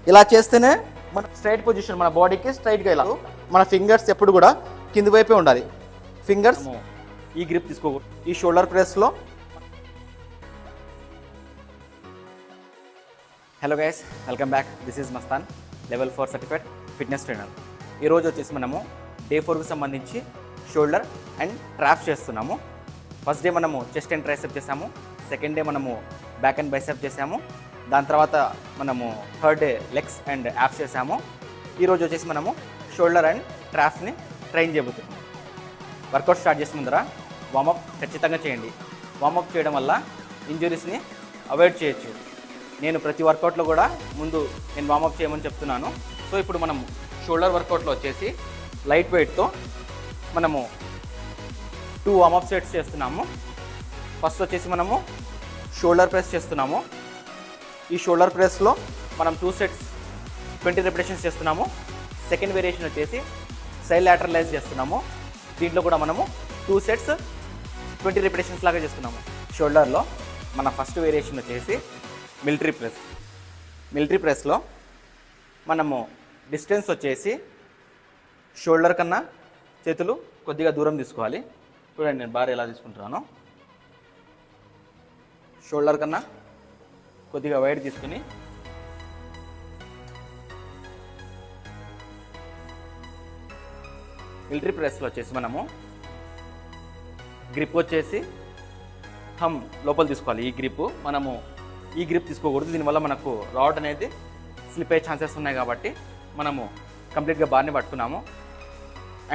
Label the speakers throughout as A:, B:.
A: ఇలా చేస్తేనే మన స్ట్రైట్ పొజిషన్, మన బాడీకి స్ట్రైట్గా ఇలా. మన ఫింగర్స్ ఎప్పుడు కూడా కింది వైపే ఉండాలి. ఫింగర్స్ ఈ గ్రిప్ తీసుకోకూడదు. ఈ షోల్డర్ ప్రెస్లో. Hello guys, welcome back. This is Mastan, level 4 certified fitness trainer. ఈరోజు వచ్చేసి మనము డే 4కి సంబంధించి షోల్డర్ అండ్ ట్రాప్స్ చేస్తున్నాము. ఫస్ట్ డే మనము చెస్ట్ అండ్ ట్రైసెప్ చేసాము. సెకండ్ డే మనము బ్యాక్ అండ్ బైసెప్ చేసాము. దాని తర్వాత మనము third day legs and apps చేసాము. ఈరోజు వచ్చేసి మనము షోల్డర్ అండ్ ట్రాప్స్ని ట్రైన్ చేయబోతున్నాము. వర్కౌట్ స్టార్ట్ చేసే ముందర వార్మప్ ఖచ్చితంగా చేయండి. వార్మప్ చేయడం వల్ల ఇంజురీస్ని అవాయిడ్ చేయొచ్చు. నేను ప్రతి వర్కౌట్లో కూడా ముందు నేను వార్మప్ చేయమని చెప్తున్నాను. సో ఇప్పుడు మనం షోల్డర్ వర్కౌట్లో వచ్చేసి లైట్ వెయిట్తో మనము 2 వార్మప్ సెట్స్ చేస్తున్నాము. ఫస్ట్ వచ్చేసి మనము షోల్డర్ ప్రెస్ చేస్తున్నాము. ఈ షోల్డర్ ప్రెస్లో మనం 2 సెట్స్ 20 రిపిటేషన్స్ చేస్తున్నాము. సెకండ్ వేరియేషన్ వచ్చేసి సైడ్ లాటరలైజ్ చేస్తున్నాము. దీంట్లో కూడా మనము 2 సెట్స్ 20 రిపిటేషన్స్ లాగా చేస్తున్నాము. షోల్డర్లో మన ఫస్ట్ వేరియేషన్ వచ్చేసి మిలిటరీ ప్రెస్. మిలిటరీ ప్రెస్లో మనము డిస్టెన్స్ వచ్చేసి షోల్డర్ కన్నా చేతులు కొద్దిగా దూరం తీసుకోవాలి. చూడండి నేను బార్ ఎలా తీసుకుంటున్నాను. షోల్డర్ కన్నా కొద్దిగా వైడ్ తీసుకుని మిలిటరీ ప్రెస్లో వచ్చేసి మనము గ్రిప్ వచ్చేసి థమ్ లోపల తీసుకోవాలి. ఈ గ్రిప్ మనము ఈ గ్రిప్ తీసుకోకూడదు. దీనివల్ల మనకు రాడ్ అనేది స్లిప్ అయ్యే ఛాన్సెస్ ఉన్నాయి కాబట్టి మనము కంప్లీట్గా బార్ని పట్టుకున్నాము.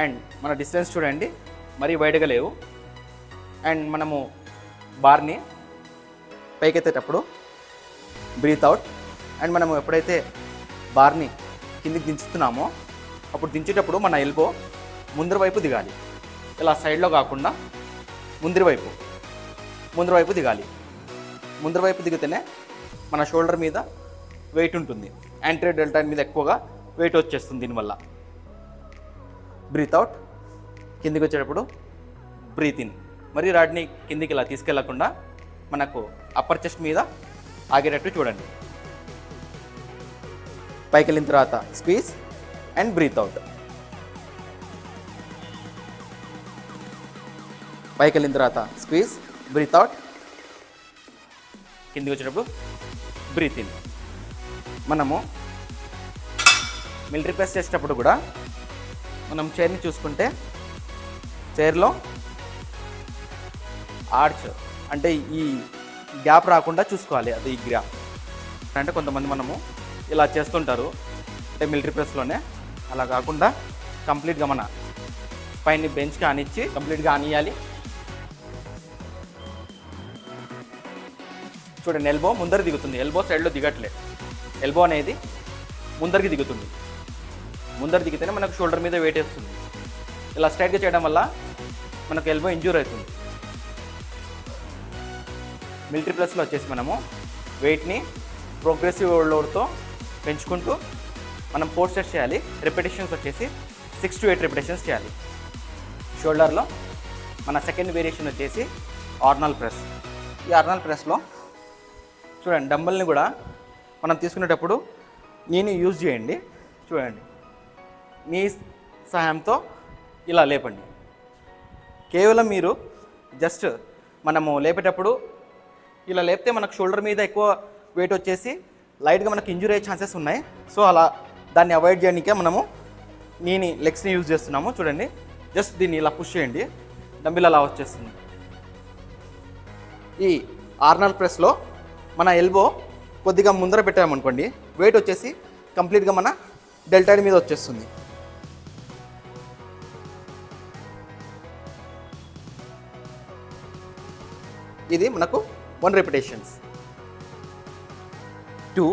A: అండ్ మన డిస్టెన్స్ చూడండి, మరీ వైడ్గా లేవు. అండ్ మనము బార్ని పైకెత్తేటప్పుడు బ్రీత్ అవుట్. అండ్ మనము ఎప్పుడైతే బార్ని కిందికి దించుతున్నామో అప్పుడు దించేటప్పుడు మన ఎల్బో ముందర వైపు దిగాలి. ఇలా సైడ్లో కాకుండా ముందర వైపు దిగాలి. ముందర వైపు దిగితేనే మన షోల్డర్ మీద వెయిట్ ఉంటుంది. యాంటీ డెల్టా మీద ఎక్కువగా వెయిట్ వచ్చేస్తుంది. దీనివల్ల బ్రీత్ అవుట్. కిందికి వచ్చేటప్పుడు బ్రీత్ ఇన్. మరి రాడ్ని కిందికి ఇలా తీసుకెళ్లకుండా మనకు అప్పర్ చెస్ట్ మీద ఆగేటట్టు చూడండి. పైకి వెళ్ళిన తర్వాత స్క్వీజ్ అండ్ బ్రీత్ అవుట్. పైకి వెళ్ళిన తర్వాత స్క్వీజ్, బ్రీత్ అవుట్. కిందికి వచ్చేటప్పుడు బ్రీత్ ఇన్. మనము మిలిటరీ ప్రెస్ చేసేటప్పుడు కూడా మనం చైర్ని చూసుకుంటే చైర్లో ఆర్చ్ అంటే ఈ గ్యాప్ రాకుండా చూసుకోవాలి. అది ఈ గ్యాప్ అంటే కొంతమంది మనము ఇలా చేస్తుంటారు అంటే మిలిటరీ ప్రెస్లోనే. అలా కాకుండా కంప్లీట్గా మన స్పైన్ని బెంచ్కి ఆనిచ్చి కంప్లీట్గా ఆనియాలి. చూడండి, ఎల్బో ముందర దిగుతుంది. ఎల్బో సైడ్లో దిగట్లేదు. ఎల్బో అనేది ముందరికి దిగుతుంది. ముందర దిగితేనే మనకు షోల్డర్ మీద వెయిట్ వేస్తుంది. ఇలా స్ట్రైట్గా చేయడం వల్ల మనకు ఎల్బో ఇంజ్యూర్ అవుతుంది. మిలిటరీ ప్రెస్లో వచ్చేసి మనము వెయిట్ని ప్రోగ్రెసివ్ లోడ్తో పెంచుకుంటూ మనం 4 సెట్స్ చేయాలి. రిపిటేషన్స్ వచ్చేసి 6 to 8 రిపిటేషన్స్ చేయాలి. షోల్డర్లో మన సెకండ్ వేరియేషన్ వచ్చేసి ఆర్నల్ ప్రెస్. ఈ ఆర్నల్ ప్రెస్లో చూడండి, డంబల్ని కూడా మనం తీసుకునేటప్పుడు నేను యూజ్ చేయండి. చూడండి, నీ సహాయంతో ఇలా లేపండి. కేవలం మీరు జస్ట్ మనము లేపేటప్పుడు ఇలా లేపితే మనకు షోల్డర్ మీద ఎక్కువ వెయిట్ వచ్చేసి లైట్గా మనకు ఇంజూరీ అయ్యే ఛాన్సెస్ ఉన్నాయి. సో అలా దాన్ని అవాయిడ్ చేయడానికే మనము నేను లెగ్స్ని యూజ్ చేస్తున్నాము. చూడండి, జస్ట్ దీన్ని ఇలా పుష్ చేయండి, డంబిల్ అలా వచ్చేస్తుంది. ఈ ఆర్నల్ ప్రెస్లో మన ఎల్బో కొద్దిగా ముందర పెట్టామనుకోండి, వెయిట్ వచ్చేసి కంప్లీట్గా మన డెల్టాయిడ్ మీద వచ్చేస్తుంది. ఇది మనకు 1 రిపిటేషన్స్. 2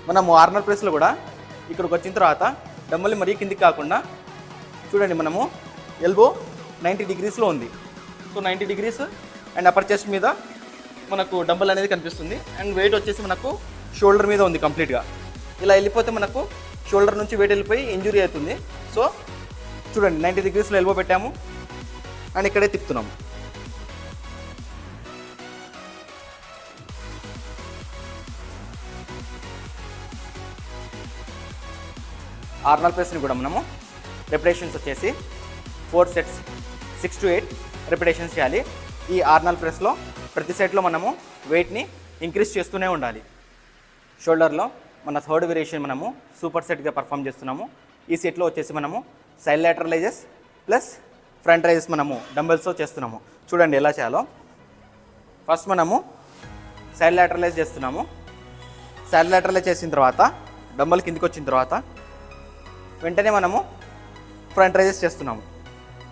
A: మనము ఆర్నల్ ప్రెస్లో కూడా ఇక్కడికి వచ్చిన తర్వాత డంబల్ని మరీ కిందికి కాకుండా చూడండి, మనము ఎల్బో 90 degreesలో ఉంది. So 90 degrees and upper chest మీద మనకు డంబల్ అనేది కనిపిస్తుంది. అండ్ వెయిట్ వచ్చేసి మనకు షోల్డర్ మీద ఉంది కంప్లీట్గా. ఇలా వెళ్ళిపోతే మనకు షోల్డర్ నుంచి వెయిట్ వెళ్ళిపోయి ఇంజురీ అవుతుంది. సో చూడండి, 90 degreesలో ఎల్బో పెట్టాము అండ్ ఇక్కడే తిప్పుతున్నాము. ఆర్నల్ ప్రెస్ని కూడా మనము రెపిటేషన్స్ వచ్చేసి 4 సెట్స్ 6 to 8 రెపిటేషన్స్ చేయాలి. ఈ ఆర్నల్ ప్రెస్లో ప్రతి సెట్లో మనము వెయిట్ని ఇంక్రీజ్ చేస్తూనే ఉండాలి. షోల్డర్లో మన థర్డ్ వేరియేషన్ మనము సూపర్ సెట్గా పర్ఫామ్ చేస్తున్నాము. ఈ సెట్లో వచ్చేసి మనము side lateral raises plus front raises మనము డంబెల్స్తో చేస్తున్నాము. చూడండి ఎలా చేయాలో. ఫస్ట్ మనము సైడ్ లాటరలైజ్ చేస్తున్నాము. సైడ్ లాటరలైజ్ చేసిన తర్వాత డంబెల్ కిందికి వచ్చిన తర్వాత వెంటనే మనము ఫ్రంట్ రైజెస్ చేస్తున్నాము.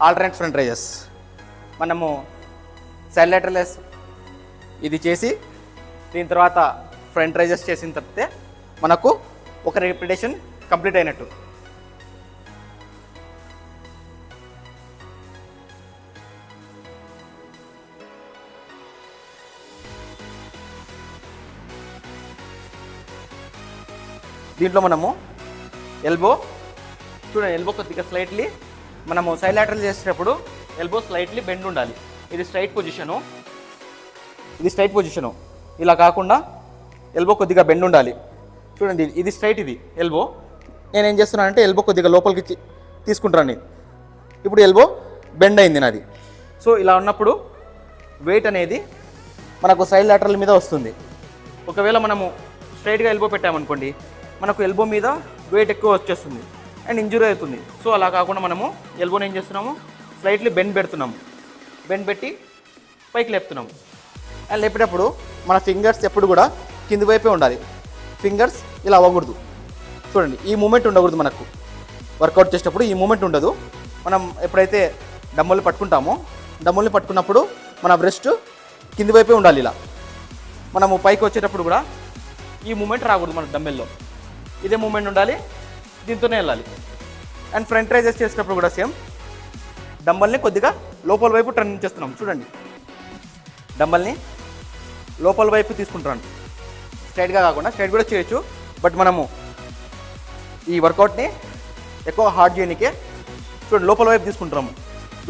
A: ఆల్టర్నేట్ ఫ్రంట్ రైజెస్ మనము సైడ్ లాటరలైజ్ ఇది చేసి దీని తర్వాత ఫ్రంట్ రైజెస్ చేసిన తర్వాతే మనకు ఒక రిపిటేషన్ కంప్లీట్ అయినట్టు. దీంట్లో మనము ఎల్బో చూడండి, ఎల్బో కొద్దిగా స్లైట్లీ మనము సైడ్ లాటరల్ చేసేటప్పుడు ఎల్బో స్లైట్లీ బెండ్ ఉండాలి. ఇది స్ట్రైట్ పొజిషను, ఇది స్ట్రైట్ పొజిషను. ఇలా కాకుండా ఎల్బో కొద్దిగా బెండ్ ఉండాలి. చూడండి ఇది స్ట్రైట్, ఇది ఎల్బో. నేను ఏం చేస్తున్నానంటే ఎల్బో కొద్దిగా లోపలికి తీసుకుంటాను నేను. ఇప్పుడు ఎల్బో బెండ్ అయింది నాది. సో ఇలా ఉన్నప్పుడు వెయిట్ అనేది మనకు సైడ్ లాటరల్ మీద వస్తుంది. ఒకవేళ మనము స్ట్రైట్గా ఎల్బో పెట్టామనుకోండి, మనకు ఎల్బో మీద వెయిట్ ఎక్కువ వచ్చేస్తుంది అండ్ ఇంజురీ అవుతుంది. సో అలా కాకుండా మనము ఎల్బోని ఏం చేస్తున్నాము, స్లైట్లీ బెండ్ పెడుతున్నాము. బెండ్ పెట్టి పైకి లేపుతున్నాము. అండ్ లేపేటప్పుడు మన ఫింగర్స్ ఎప్పుడు కూడా కింది వైపే ఉండాలి. ఫింగర్స్ ఇలా అవ్వకూడదు. చూడండి ఈ మూమెంట్ ఉండకూడదు. మనకు వర్కౌట్ చేసేటప్పుడు ఈ మూమెంట్ ఉండదు. మనం ఎప్పుడైతే డంబెల్ని పట్టుకుంటామో, డంబెల్ని పట్టుకున్నప్పుడు మన బ్రెస్ట్ కింది వైపే ఉండాలి. ఇలా మనము పైకి వచ్చేటప్పుడు కూడా ఈ మూమెంట్ రాకూడదు మన డంబెల్లో. ఇదే మూమెంట్ ఉండాలి, దీంతోనే వెళ్ళాలి. అండ్ ఫ్రంట్ రైజెస్ చేసేటప్పుడు కూడా సేమ్ డంబెల్ని కొద్దిగా లోపల వైపు టర్న్ చేస్తున్నాం. చూడండి డంబెల్ని లోపల వైపు తీసుకుంటున్నాను. స్ట్రైట్గా కాకుండా, స్ట్రైట్ కూడా చేయొచ్చు, బట్ మనము ఈ వర్కౌట్ని ఎక్కువ హార్డ్ చేయడానికే చూడండి లోపల వైపు తీసుకుంటున్నాము.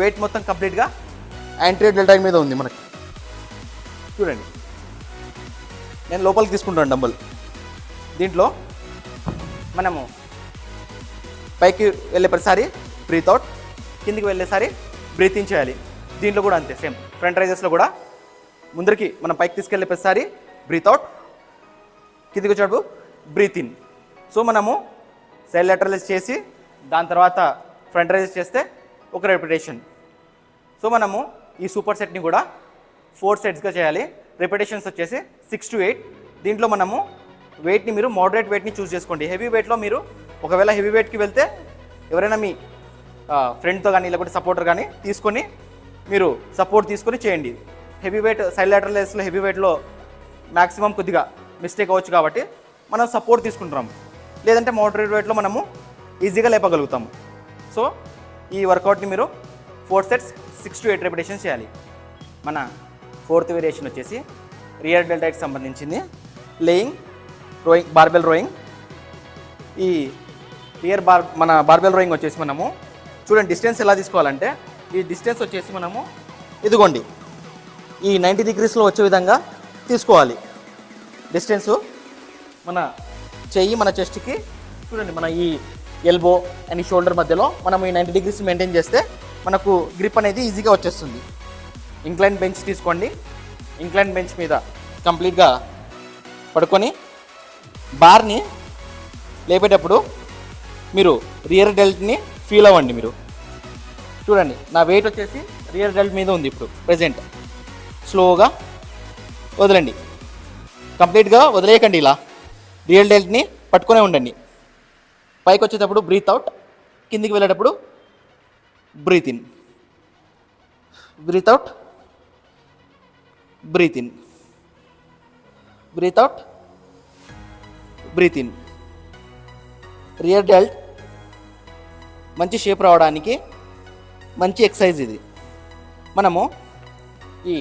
A: వెయిట్ మొత్తం కంప్లీట్గా యాంటీరియర్ డెల్టాయిడ్ మీద ఉంది మనకి. చూడండి నేను లోపలికి తీసుకుంటాను డంబెల్. దీంట్లో మనము పైకి వెళ్ళే ప్రతిసారి బ్రీత్ అవుట్, కిందికి వెళ్ళేసారి బ్రీత్ ఇన్ చేయాలి. దీంట్లో కూడా అంతే సేమ్. ఫ్రంట్ రైజెస్లో కూడా ముందరికి మనం పైకి తీసుకెళ్ళే ప్రతిసారి బ్రీత్ అవుట్, కిందికి వచ్చేటప్పుడు బ్రీత్ ఇన్. సో మనము సైడ్ లాటరలైజ్ చేసి దాని తర్వాత ఫ్రంట్ రైజెస్ చేస్తే ఒక రెపిటేషన్. సో మనము ఈ సూపర్ సెట్ని కూడా 4 సెట్స్గా చేయాలి. రెపిటేషన్స్ వచ్చేసి 6 to 8. దీంట్లో మనము వెయిట్ని మీరు మోడరేట్ వెయిట్ని చూస్ చేసుకోండి. హెవీ వెయిట్లో మీరు ఒకవేళ హెవీ వెయిట్కి వెళ్తే ఎవరైనా మీ ఫ్రెండ్తో కానీ లేకపోతే సపోర్టర్ కానీ తీసుకొని మీరు సపోర్ట్ తీసుకొని చేయండి. హెవీ వెయిట్ సైడ్ లాటరలైజ్లో హెవీ వెయిట్లో మ్యాక్సిమం కొద్దిగా మిస్టేక్ అవ్వచ్చు కాబట్టి మనం సపోర్ట్ తీసుకుంటున్నాము. లేదంటే మోడరేట్ వెయిట్లో మనము ఈజీగా లేపగలుగుతాము. సో ఈ వర్కౌట్ని మీరు 4 సెట్స్ 6 to 8 రెపిటేషన్స్ చేయాలి. మన 4th వేరియేషన్ వచ్చేసి రియర్ డెల్టాకి సంబంధించింది. Laying rowing, barbell rowing. ఈ మన బార్బెల్ రోయింగ్ వచ్చేసి మనము చూడండి డిస్టెన్స్ ఎలా తీసుకోవాలంటే, ఈ డిస్టెన్స్ వచ్చేసి మనము ఇదిగోండి ఈ 90 degreesలో వచ్చే విధంగా తీసుకోవాలి. డిస్టెన్సు మన చెయ్యి మన చెస్ట్కి చూడండి, మన ఈ ఎల్బో అండ్ ఈ షోల్డర్ మధ్యలో మనం ఈ 90 degrees మెయింటైన్ చేస్తే మనకు గ్రిప్ అనేది ఈజీగా వచ్చేస్తుంది. ఇంక్లైన్ బెంచ్ తీసుకోండి. ఇంక్లైన్ బెంచ్ మీద కంప్లీట్గా పడుకొని బార్ని లేపేటప్పుడు మీరు రియర్ డెల్ట్ని ఫీల్ అవ్వండి. మీరు చూడండి నా వెయిట్ వచ్చేసి రియర్ డెల్ట్ మీద ఉంది ఇప్పుడు ప్రెజెంట్. స్లోగా వదలండి, కంప్లీట్గా వదిలేయకండి. ఇలా రియర్ డెల్ట్ని పట్టుకునే ఉండండి. పైకి వచ్చేటప్పుడు బ్రీత్ అవుట్, కిందికి వెళ్ళేటప్పుడు breath in, breath out, breath in, breath out, breath in. Rear delt మంచి షేప్ రావడానికి మంచి ఎక్సర్సైజ్ ఇది. మనము ఈ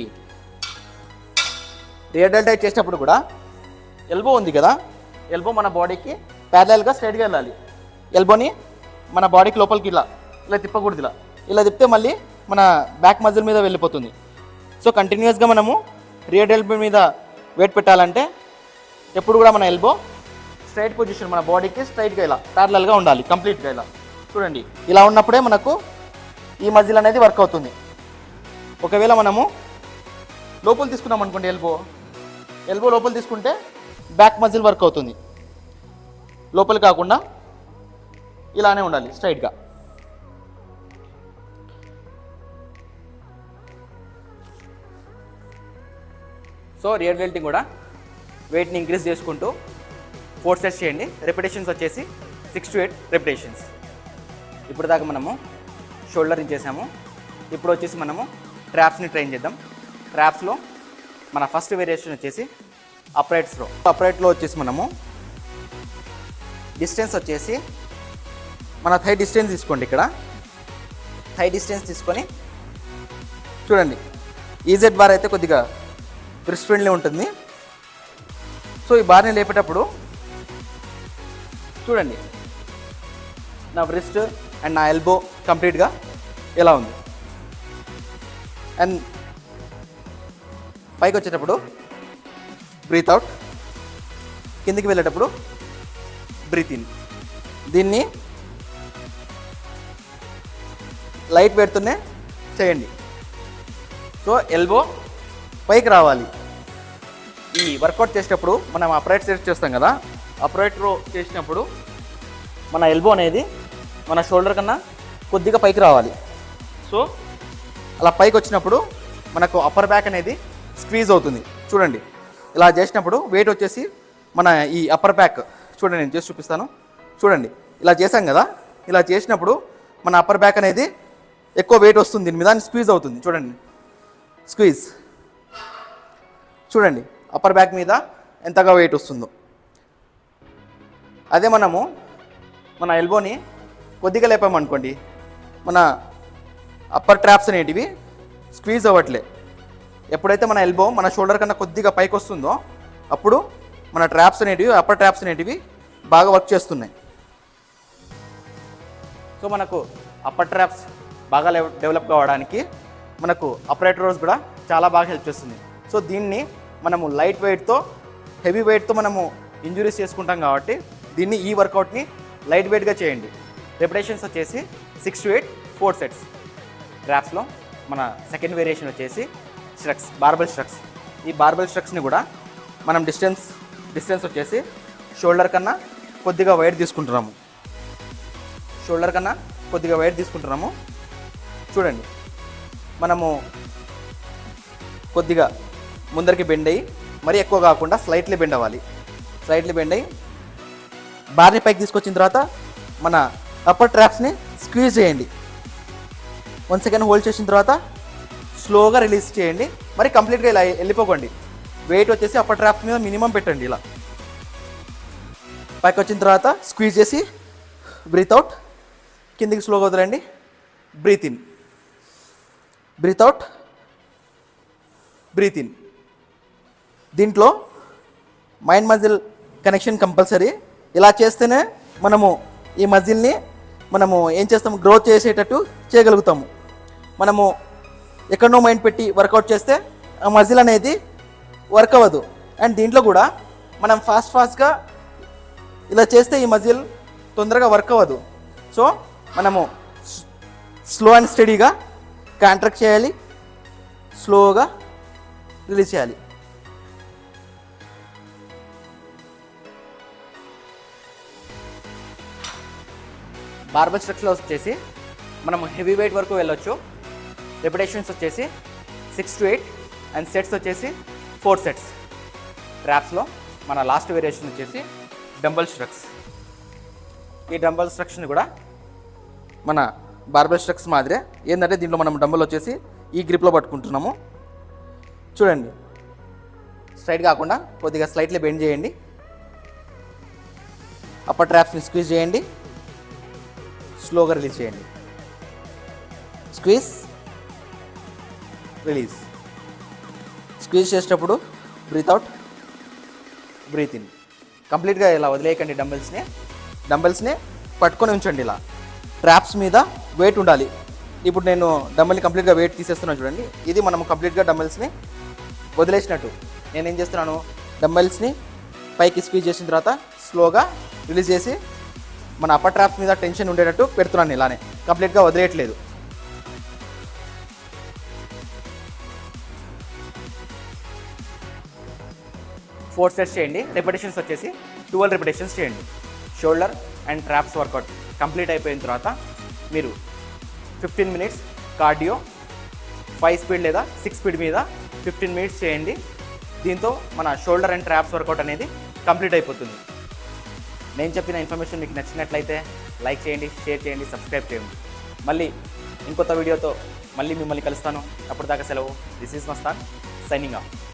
A: రియర్ డెల్ట్ చేసేటప్పుడు కూడా ఎల్బో ఉంది కదా, ఎల్బో మన బాడీకి ప్యారలల్గా స్ట్రైట్గా వెళ్ళాలి. ఎల్బోని మన బాడీకి లోపలికి ఇలా తిప్పకూడదు. ఇలా తిప్పితే మళ్ళీ మన బ్యాక్ మజిల్ మీద వెళ్ళిపోతుంది. సో కంటిన్యూస్గా మనము రియర్ డెల్ట్ మీద వెయిట్ పెట్టాలంటే ఎప్పుడు కూడా మన ఎల్బో స్ట్రైట్ పొజిషన్, మన బాడీకి స్ట్రైట్గా ఇలా ప్యారలల్గా ఉండాలి కంప్లీట్గా ఇలా. చూడండి ఇలా ఉన్నప్పుడే మనకు ఈ మజిల్ అనేది వర్క్ అవుతుంది. ఒకవేళ మనము లోపల తీసుకున్నాం అనుకోండి, ఎల్బో లోపల తీసుకుంటే బ్యాక్ మజిల్ వర్క్ అవుతుంది. లోపల కాకుండా ఇలానే ఉండాలి స్ట్రైట్గా. సో రియర్ డెల్టింగ్ కూడా వెయిట్ని ఇంక్రీజ్ చేసుకుంటూ 4 సెట్స్ చేయండి. రెపిటేషన్స్ వచ్చేసి 6 to 8 రెపిటేషన్స్. ఇప్పుడు దాకా మనము షోల్డరింగ్ చేసాము. ఇప్పుడు వచ్చేసి మనము ట్రాప్స్ని ట్రైన్ చేద్దాం. ట్రాప్స్లో మన ఫస్ట్ వేరియేషన్ వచ్చేసి అప్రైట్స్లో. అప్రైట్లో వచ్చేసి మనము డిస్టెన్స్ వచ్చేసి మన థై డిస్టెన్స్ తీసుకోండి. ఇక్కడ థై డిస్టెన్స్ తీసుకొని చూడండి. ఈజెడ్ బార్ అయితే కొద్దిగా రిస్ట్ ఫ్రెండ్లీ ఉంటుంది. సో ఈ బార్ని లేపేటప్పుడు చూడండి నా రిస్ట్ అండ్ నా ఎల్బో కంప్లీట్గా ఎలా ఉంది. అండ్ పైకి వచ్చేటప్పుడు బ్రీత్ అవుట్, కిందికి వెళ్ళేటప్పుడు బ్రీత్ ఇన్. దీన్ని లైట్ పెడుతూనే చేయండి. సో ఎల్బో పైకి రావాలి. ఈ వర్కౌట్ చేసేటప్పుడు మనం అప్రైట్ సెట్ చేస్తాం కదా, అప్రైట్ రో చేసినప్పుడు మన ఎల్బో అనేది మన షోల్డర్ కన్నా కొద్దిగా పైకి రావాలి. సో అలా పైకి వచ్చినప్పుడు మనకు అప్పర్ బ్యాక్ అనేది స్క్వీజ్ అవుతుంది. చూడండి ఇలా చేసినప్పుడు వెయిట్ వచ్చేసి మన ఈ అప్పర్ బ్యాక్ చూడండి, నేను చేసి చూపిస్తాను. చూడండి ఇలా చేసాం కదా, ఇలా చేసినప్పుడు మన అప్పర్ బ్యాక్ అనేది ఎక్కువ వెయిట్ వస్తుంది, దీని మీద స్క్వీజ్ అవుతుంది. చూడండి స్క్వీజ్, చూడండి అప్పర్ బ్యాక్ మీద ఎంతగా వెయిట్ వస్తుందో. అదే మనము మన ఎల్బోని కొద్దిగా లేపామనుకోండి, మన అప్పర్ ట్రాప్స్ అనేటివి స్క్వీజ్ అవ్వట్లే. ఎప్పుడైతే మన ఎల్బో మన షోల్డర్ కన్నా కొద్దిగా పైకి వస్తుందో అప్పుడు మన ట్రాప్స్ అనేటివి, అప్పర్ ట్రాప్స్ అనేటివి బాగా వర్క్ చేస్తున్నాయి. సో మనకు అప్పర్ ట్రాప్స్ బాగా డెవలప్ కావడానికి మనకు అప్రైట్ రోస్ కూడా చాలా బాగా హెల్ప్ చేస్తుంది. సో దీన్ని మనము లైట్ వెయిట్తో హెవీ వెయిట్తో మనము ఇంజురీస్ చేసుకుంటాం కాబట్టి దీన్ని ఈ వర్కౌట్ని లైట్ వెయిట్గా చేయండి. రెపిటేషన్స్ వచ్చేసి 6 to 8 4 సెట్స్. ట్రాప్స్లో మన సెకండ్ వేరియేషన్ వచ్చేసి స్ట్రక్స్, బార్బెల్ స్ట్రక్స్. ఈ బార్బెల్ స్ట్రక్స్ని కూడా మనం డిస్టెన్స్ వచ్చేసి షోల్డర్ కన్నా కొద్దిగా వెయిట్ తీసుకుంటున్నాము. చూడండి మనము కొద్దిగా ముందరికి బెండ్ అయ్యి మరీ ఎక్కువ కాకుండా స్లైట్లీ బెండ్ అవ్వాలి. స్లైట్లీ బెండ్ అయ్యి బార్ని పైకి తీసుకొచ్చిన తర్వాత మన అప్పర్ ట్రాప్స్ని స్క్వీజ్ చేయండి. 1 సెకండ్ హోల్డ్ చేసిన తర్వాత స్లోగా రిలీజ్ చేయండి. మరి కంప్లీట్గా ఇలా వెళ్ళిపోకండి. వెయిట్ వచ్చేసి అప్పర్ ట్రాప్స్ మీద మినిమం పెట్టండి. ఇలా పైకి వచ్చిన తర్వాత స్క్వీజ్ చేసి బ్రీత్ అవుట్, కిందికి స్లోగా వదలండి. Breath in, breath out, breath in. దీంట్లో మైండ్ మజిల్ కనెక్షన్ కంపల్సరీ. ఇలా చేస్తేనే మనము ఈ మజిల్ని మనము ఏం చేస్తాము, గ్రోత్ చేసేటట్టు చేయగలుగుతాము. మనము ఎక్కడనో మైండ్ పెట్టి వర్కౌట్ చేస్తే ఆ మజిల్ అనేది వర్క్ అవ్వదు. అండ్ దీంట్లో కూడా మనం ఫాస్ట్గా ఇలా చేస్తే ఈ మజిల్ తొందరగా వర్క్ అవ్వదు. సో మనము స్లో అండ్ స్టడీగా కాంట్రాక్ట్ చేయాలి, స్లోగా రిలీజ్ చేయాలి. బార్బెల్ స్ట్రక్స్లో వచ్చేసి మనము హెవీ వెయిట్ వరకు వెళ్ళొచ్చు. రెపిటేషన్స్ వచ్చేసి 6 to 8 అండ్ సెట్స్ వచ్చేసి 4 సెట్స్. ట్రాప్స్లో మన లాస్ట్ వేరియేషన్ వచ్చేసి డంబల్ స్ట్రక్స్. ఈ డంబల్ స్ట్రక్స్ని కూడా మన బార్బెల్ స్ట్రక్స్ మాదిరే. ఏంటంటే దీంట్లో మనం డంబల్ వచ్చేసి ఈ గ్రిప్లో పట్టుకుంటున్నాము. చూడండి స్ట్రైట్ కాకుండా కొద్దిగా స్లైట్లీ బెండ్ చేయండి. అప్పర్ ట్రాప్స్ని స్క్వీజ్ చేయండి, స్లోగా రిలీజ్ చేయండి. Squeeze, release. స్క్వీజ్ చేసేటప్పుడు బ్రీత్ అవుట్, బ్రీత్ ఇన్. కంప్లీట్గా ఇలా వదిలేయకండి. డంబెల్స్ని పట్టుకొని ఉంచండి. ఇలా ట్రాప్స్ మీద వెయిట్ ఉండాలి. ఇప్పుడు నేను డంబెల్ని కంప్లీట్గా వెయిట్ తీసేస్తున్నాను. చూడండి ఇది మనం కంప్లీట్గా డంబెల్స్ని వదిలేసినట్టు. నేను ఏం చేస్తున్నాను, డంబెల్స్ని పైకి స్క్వీజ్ చేసిన తర్వాత స్లోగా రిలీజ్ చేసి మన అప్పర్ ట్రాప్స్ మీద టెన్షన్ ఉండేటట్టు పెడుతున్నాను. ఇలానే కంప్లీట్గా వదిలేయట్లేదు. ఫోర్ సెట్స్ చేయండి. రిపిటేషన్స్ వచ్చేసి 12 రిపిటేషన్స్ చేయండి. Shoulder and traps workout complete అయిపోయిన తర్వాత మీరు 15 మినిట్స్ కార్డియో 5 స్పీడ్ లేదా 6 స్పీడ్ మీద 15 మినిట్స్ చేయండి. దీంతో మన షోల్డర్ అండ్ ట్రాప్స్ వర్కౌట్ అనేది కంప్లీట్ అయిపోతుంది. నేను చెప్పిన ఇన్ఫర్మేషన్ మీకు నచ్చినట్లయితే లైక్ చేయండి, షేర్ చేయండి, సబ్స్క్రైబ్ చేయండి. మళ్ళీ ఇంకొత్త వీడియోతో మళ్ళీ మిమ్మల్ని కలుస్తాను. అప్పటిదాకా సెలవు. This is Mastan signing off.